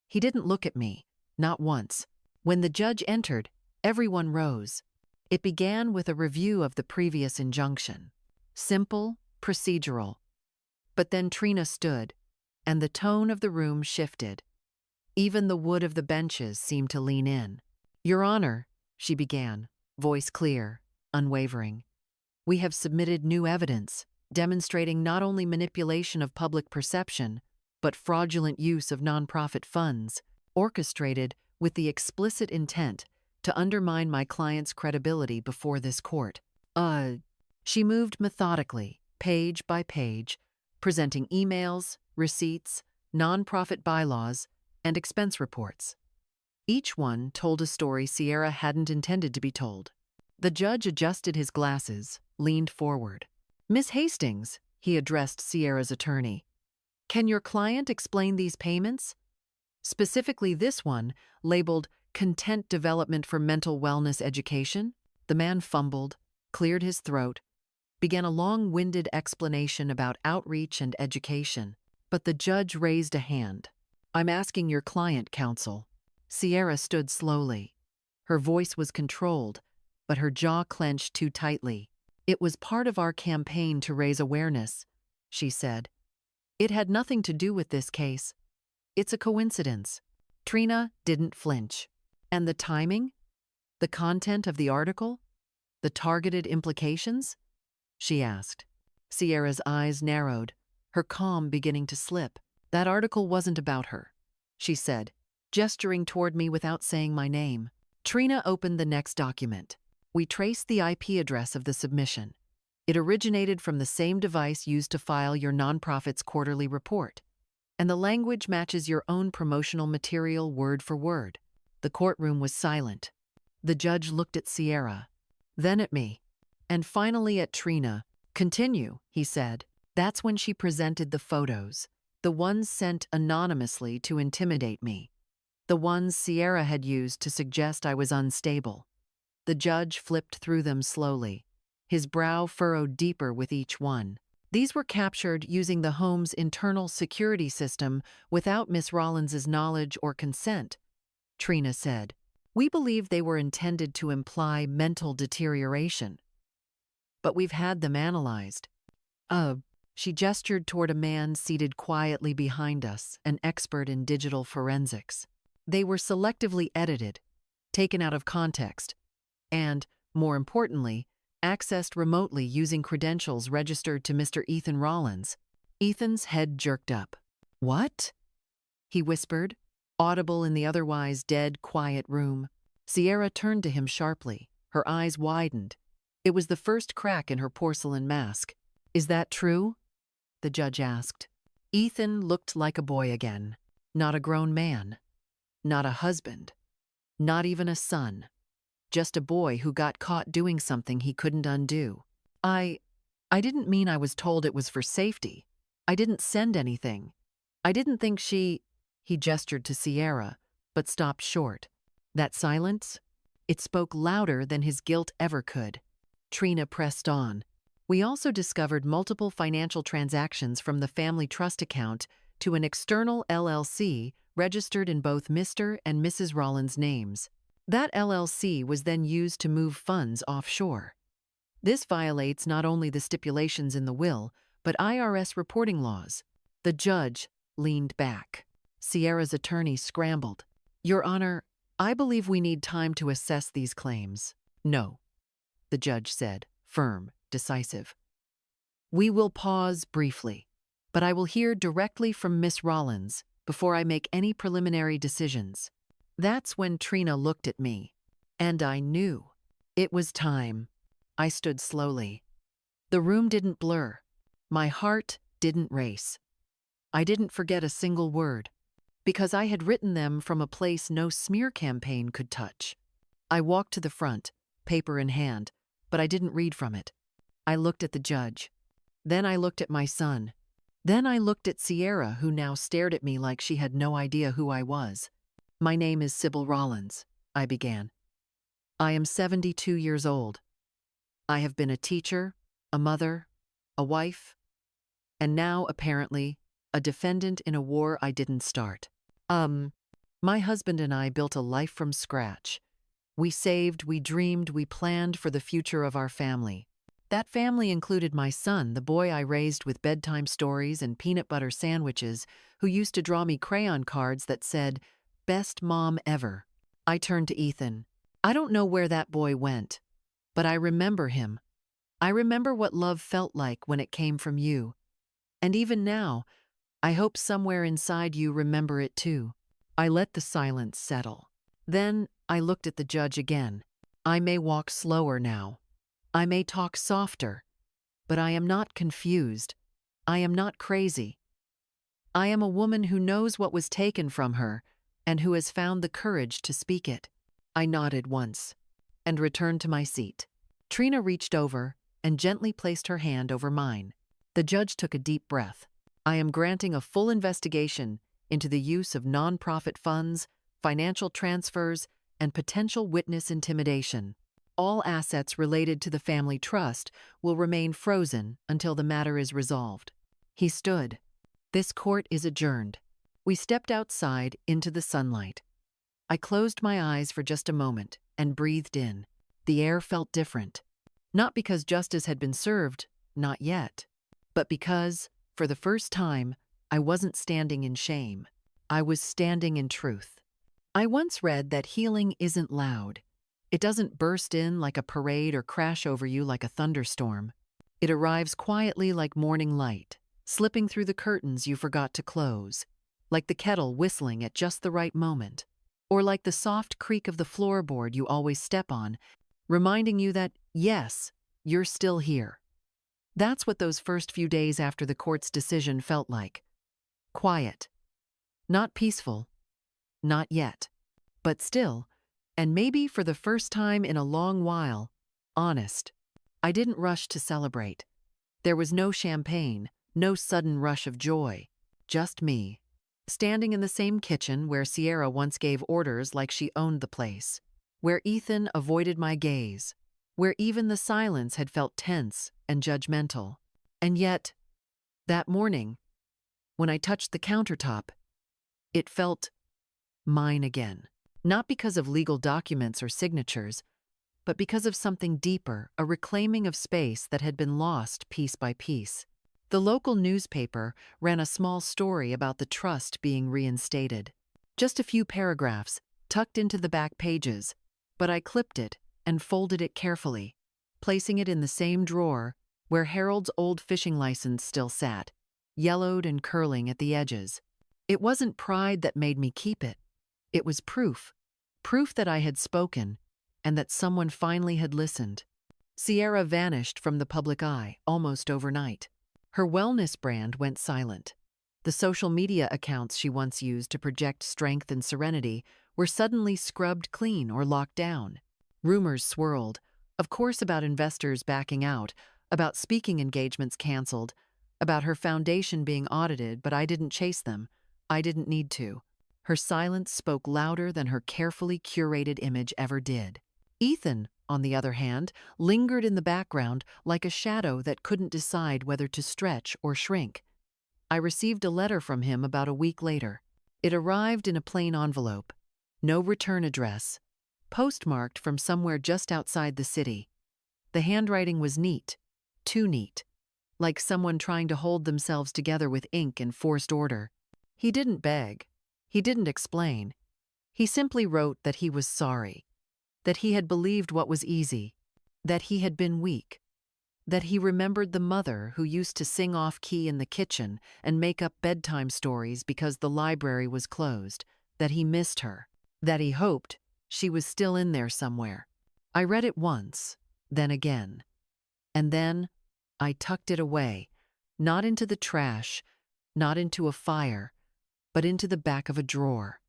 He didn't look at me, not once. When the judge entered, everyone rose. It began with a review of the previous injunction. Simple, procedural. But then Trina stood, and the tone of the room shifted. Even the wood of the benches seemed to lean in. Your Honor, she began, voice clear, unwavering. We have submitted new evidence, demonstrating not only manipulation of public perception, but fraudulent use of nonprofit funds, orchestrated with the explicit intent to undermine my client's credibility before this court. She moved methodically, page by page, presenting emails, receipts, nonprofit bylaws, and expense reports. Each one told a story Sierra hadn't intended to be told. The judge adjusted his glasses, leaned forward. Miss Hastings, he addressed Sierra's attorney, can your client explain these payments? Specifically this one, labeled Content Development for Mental Wellness Education? The man fumbled, cleared his throat, began a long-winded explanation about outreach and education. But the judge raised a hand. I'm asking your client, counsel. Sierra stood slowly. Her voice was controlled, but her jaw clenched too tightly. It was part of our campaign to raise awareness, she said. It had nothing to do with this case. It's a coincidence. Trina didn't flinch. And the timing? The content of the article? The targeted implications? She asked. Sierra's eyes narrowed, her calm beginning to slip. That article wasn't about her, she said, gesturing toward me without saying my name. Trina opened the next document. We traced the IP address of the submission. It originated from the same device used to file your nonprofit's quarterly report. And the language matches your own promotional material word for word. The courtroom was silent. The judge looked at Sierra, then at me, and finally at Trina. Continue, he said. That's when she presented the photos, the ones sent anonymously to intimidate me, the ones Sierra had used to suggest I was unstable. The judge flipped through them slowly, his brow furrowed deeper with each one. These were captured using the home's internal security system without Miss Rollins's knowledge or consent, Trina said. We believe they were intended to imply mental deterioration. But we've had them analyzed. Uh, she gestured toward a man seated quietly behind us, an expert in digital forensics. They were selectively edited, taken out of context, and, more importantly, accessed remotely using credentials registered to Mr. Ethan Rollins. Ethan's head jerked up. What? He whispered, audible in the otherwise dead, quiet room. Sierra turned to him sharply, her eyes widened. It was the first crack in her porcelain mask. Is that true? The judge asked. Ethan looked like a boy again. Not a grown man. Not a husband. Not even a son. Just a boy who got caught doing something he couldn't undo. I didn't mean I was told it was for safety. I didn't send anything. I didn't think she... He gestured to Sierra, but stopped short. That silence? It spoke louder than his guilt ever could. Trina pressed on. We also discovered multiple financial transactions from the family trust account to an external LLC registered in both Mr. and Mrs. Rollins' names. That LLC was then used to move funds offshore. This violates not only the stipulations in the will, but IRS reporting laws. The judge leaned back. Sierra's attorney scrambled. Your Honor, I believe we need time to assess these claims. No, the judge said, firm, decisive. We will pause briefly, but I will hear directly from Miss Rollins before I make any preliminary decisions. That's when Trina looked at me, and I knew. It was time. I stood slowly. The room didn't blur. My heart didn't race. I didn't forget a single word, because I had written them from a place no smear campaign could touch. I walked to the front, paper in hand, but I didn't read from it. I looked at the judge. Then I looked at my son. Then I looked at Sierra, who now stared at me like she had no idea who I was. My name is Sybil Rollins, I began. I am 72 years old. I have been a teacher, a mother, a wife, and now, apparently, a defendant in a war I didn't start. My husband and I built a life from scratch. We saved, we dreamed, we planned for the future of our family. That family included my son, the boy I raised with bedtime stories and peanut butter sandwiches, who used to draw me crayon cards that said, "Best mom ever." I turned to Ethan. I don't know where that boy went, but I remember him. I remember what love felt like when it came from you. And even now, I hope somewhere inside you remember it too. I let the silence settle. Then I looked at the judge again. I may walk slower now. I may talk softer, but I am not confused. I am not crazy. I am a woman who knows what was taken from her and who has found the courage to speak it. I nodded once and returned to my seat. Trina reached over and gently placed her hand over mine. The judge took a deep breath. I am granting a full investigation into the use of nonprofit funds, financial transfers, and potential witness intimidation. All assets related to the family trust will remain frozen until the matter is resolved. He stood. This court is adjourned. We stepped outside into the sunlight. I closed my eyes for just a moment and breathed in. The air felt different. Not because justice had been served, not yet, but because, for the first time, I wasn't standing in shame. I was standing in truth. I once read that healing isn't loud. It doesn't burst in like a parade or crash over you like a thunderstorm. It arrives quietly like morning light, slipping through the curtains you forgot to close, like the kettle whistling at just the right moment, or like the soft creak of the floorboard you always step on, reminding you that, yes, you're still here. That's what those first few days after the court's decision felt like. Quiet. Not peaceful. Not yet. But still, and maybe for the first time in a long while, honest. I didn't rush to celebrate. There was no champagne, no sudden rush of joy. Just me, standing in the same kitchen where Sierra once gave orders like she owned the place, where Ethan avoided my gaze, where even the silence had felt tense and judgmental. And yet, That morning, when I touched the countertop, it felt mine again. Not because of legal documents or signatures, but because of something deeper, a reclaiming of space that had been lost piece by piece. The local newspaper ran a small story about the trust being reinstated. Just a few paragraphs, tucked into the back pages, but I clipped it and folded it carefully, placing it in the same drawer where Harold's old fishing license still sat, yellowed and curling at the edges. It wasn't pride that made me keep it. It was proof. Proof that I had spoken, and that someone finally had listened. Sierra vanished from the public eye almost overnight. Her wellness brand went silent. The social media accounts she once used to project strength and serenity were suddenly scrubbed clean or locked down. Rumors swirled, of course, about investors backing out, about speaking engagements canceled, about her foundation being audited, but I didn't chase them. I didn't need to. Her silence spoke louder than her carefully curated image ever did. Ethan, on the other hand, lingered in the background like a shadow that couldn't decide whether to stretch or shrink. I received a letter from him about a week later. It arrived in a plain envelope. No return address. Postmarked from somewhere just outside the city. The handwriting was neat. Too neat. Like someone trying to hold themselves together with ink and forced order. He didn't beg. He didn't explain. He simply wrote that he was sorry. That he had believed what was easy. That he had been weak. That he remembered the mother who used to sing off-key in the kitchen and make up bedtime stories because the library was closed. That he missed her. That he hoped she was still in there somewhere. I read it once, then again. And then I tucked it away, not into the trash, not into a fire, but into the back of a drawer.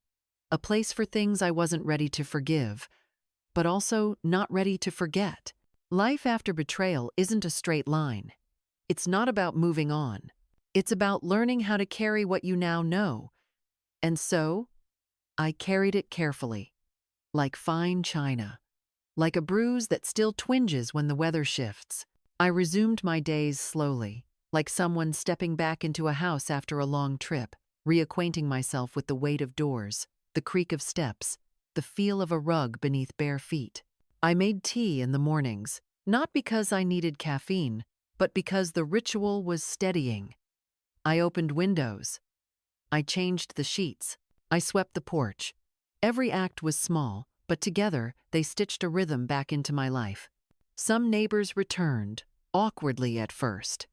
A place for things I wasn't ready to forgive, but also not ready to forget. Life after betrayal isn't a straight line. It's not about moving on. It's about learning how to carry what you now know. And so, I carried it carefully, like fine china, like a bruise that still twinges when the weather shifts. I resumed my days slowly, like someone stepping back into a house after a long trip, reacquainting myself with the weight of doors, the creak of steps, the feel of a rug beneath bare feet. I made tea in the mornings, not because I needed caffeine, but because the ritual was steadying. I opened windows. I changed the sheets. I swept the porch. Every act was small, but together they stitched a rhythm back into my life. Some neighbors returned, awkwardly at first.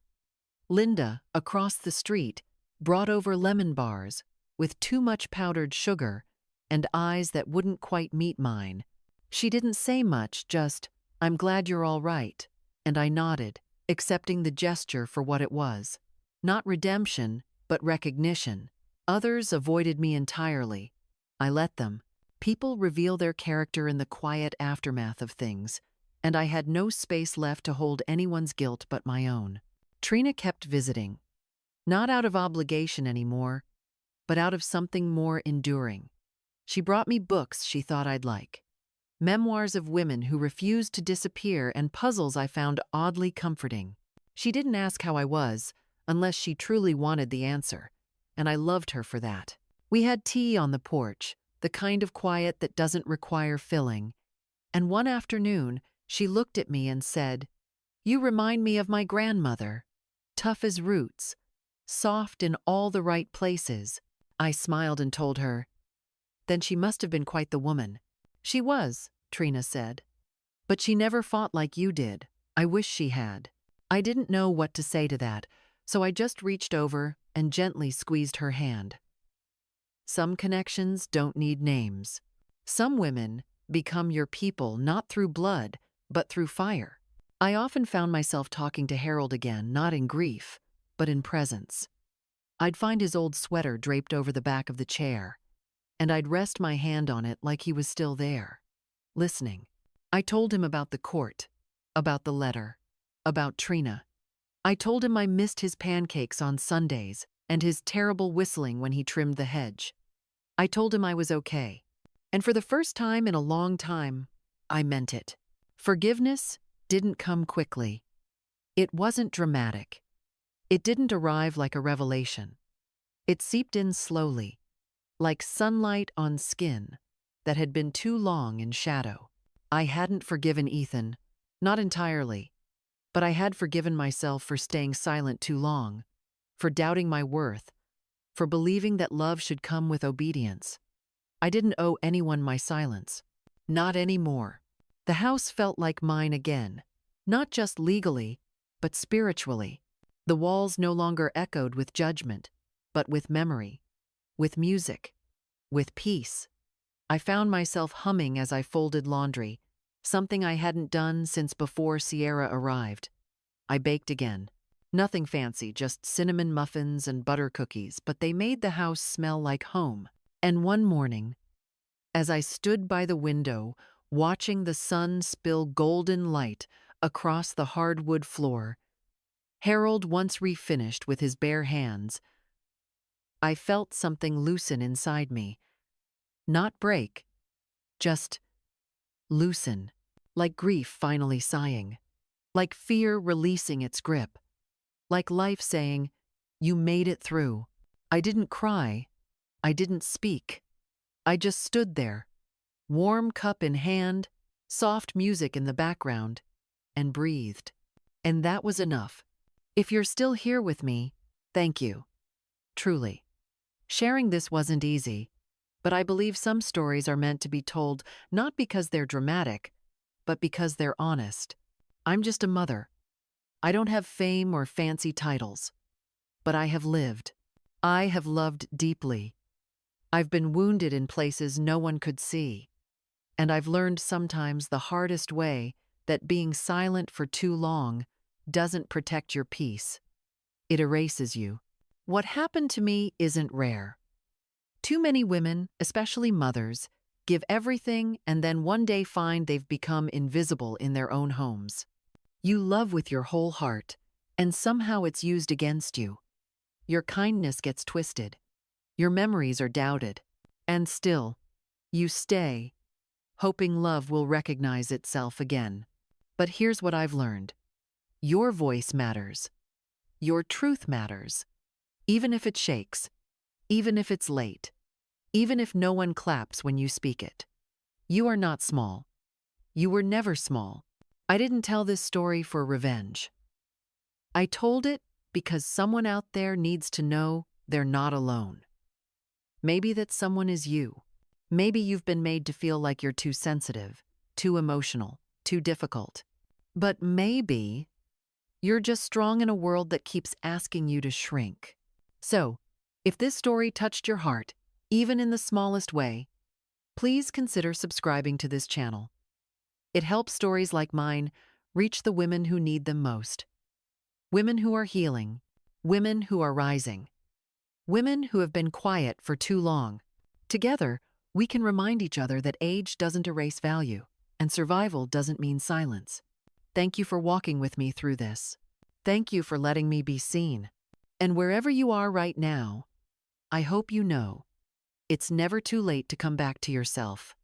Linda, across the street, brought over lemon bars with too much powdered sugar and eyes that wouldn't quite meet mine. She didn't say much, just, "I'm glad you're all right," and I nodded, accepting the gesture for what it was. Not redemption, but recognition. Others avoided me entirely. I let them. People reveal their character in the quiet aftermath of things, and I had no space left to hold anyone's guilt but my own. Trina kept visiting, not out of obligation anymore, but out of something more enduring. She brought me books she thought I'd like. Memoirs of women who refused to disappear and puzzles I found oddly comforting. She didn't ask how I was, unless she truly wanted the answer, and I loved her for that. We had tea on the porch, the kind of quiet that doesn't require filling, and one afternoon she looked at me and said, "You remind me of my grandmother, tough as roots, soft in all the right places." I smiled and told her, "Then she must have been quite the woman." "She was," Trina said. "But she never fought like you did. I wish she had." I didn't know what to say to that, so I just reached over and gently squeezed her hand. Some connections don't need names. Some women become your people not through blood, but through fire. I often found myself talking to Harold again, not in grief, but in presence. I'd find his old sweater draped over the back of the chair, and I'd rest my hand on it like he was still there, listening. I told him about the court, about the letter, about Trina. I told him I missed his pancakes on Sundays and his terrible whistling when he trimmed the hedge. I told him I was okay. And for the first time in a long time, I meant it. Forgiveness didn't come quickly. It wasn't dramatic. It didn't arrive like a revelation. It seeped in slowly, like sunlight on skin that had been too long in shadow. I hadn't forgiven Ethan, not entirely, but I had forgiven myself for staying silent too long, for doubting my worth, for believing that love should come with obedience. I didn't owe anyone my silence. Not anymore. The house felt like mine again, not just legally, but spiritually. The walls no longer echoed with judgment, but with memory, with music, with peace. I found myself humming as I folded laundry, something I hadn't done since before Sierra arrived. I baked again. Nothing fancy, just cinnamon muffins and butter cookies, but they made the house smell like home. And one morning, as I stood by the window, watching the sun spill golden light across the hardwood floor, Harold once refinished with his bare hands, I felt something loosen inside me. Not break, just loosen, like grief finally sighing, like fear releasing its grip, like life saying, "You made it through." I didn't cry, I didn't speak. I just stood there, warm cup in hand, soft music in the background, and breathed. And that was enough. If you're still here with me, thank you. Truly. Sharing this wasn't easy, but I believe some stories are meant to be told not because they're dramatic, but because they're honest. I'm just a mother. I don't have fame or fancy titles, but I have lived. I have loved deeply. I've been wounded in places no one could see. And I've learned sometimes the hardest way that being silent for too long doesn't protect your peace. It erases you. What happened to me isn't rare. Too many women, especially mothers, give everything and then one day find they've become invisible in their own homes. You love with your whole heart, and somehow it's used against you. Your kindness gets twisted. Your memories are doubted. And still, you stay, hoping love will recognize itself again. But here's what I've learned. Your voice matters. Your truth matters. Even if it shakes, even if it's late, even if no one claps when you speak it. You are not small. You were never small. I didn't tell this story for revenge. I told it because someone out there needs to know they're not alone. Maybe that someone is you. Maybe you've been made to feel like you're too sensitive, too emotional, too difficult. But maybe you're just strong in a world that keeps asking you to shrink. So, if this story touched your heart, even in the smallest way, please consider subscribing to this channel. It helps stories like mine reach the women who need them most. Women who are healing, women who are rising, women who have been quiet for too long. Together, we can remind each other that age doesn't erase value, and survival doesn't mean silence. Thank you for walking with me through this. Thank you for letting me be seen. And wherever you are right now, I hope you know, it's never too late to come back to yourself.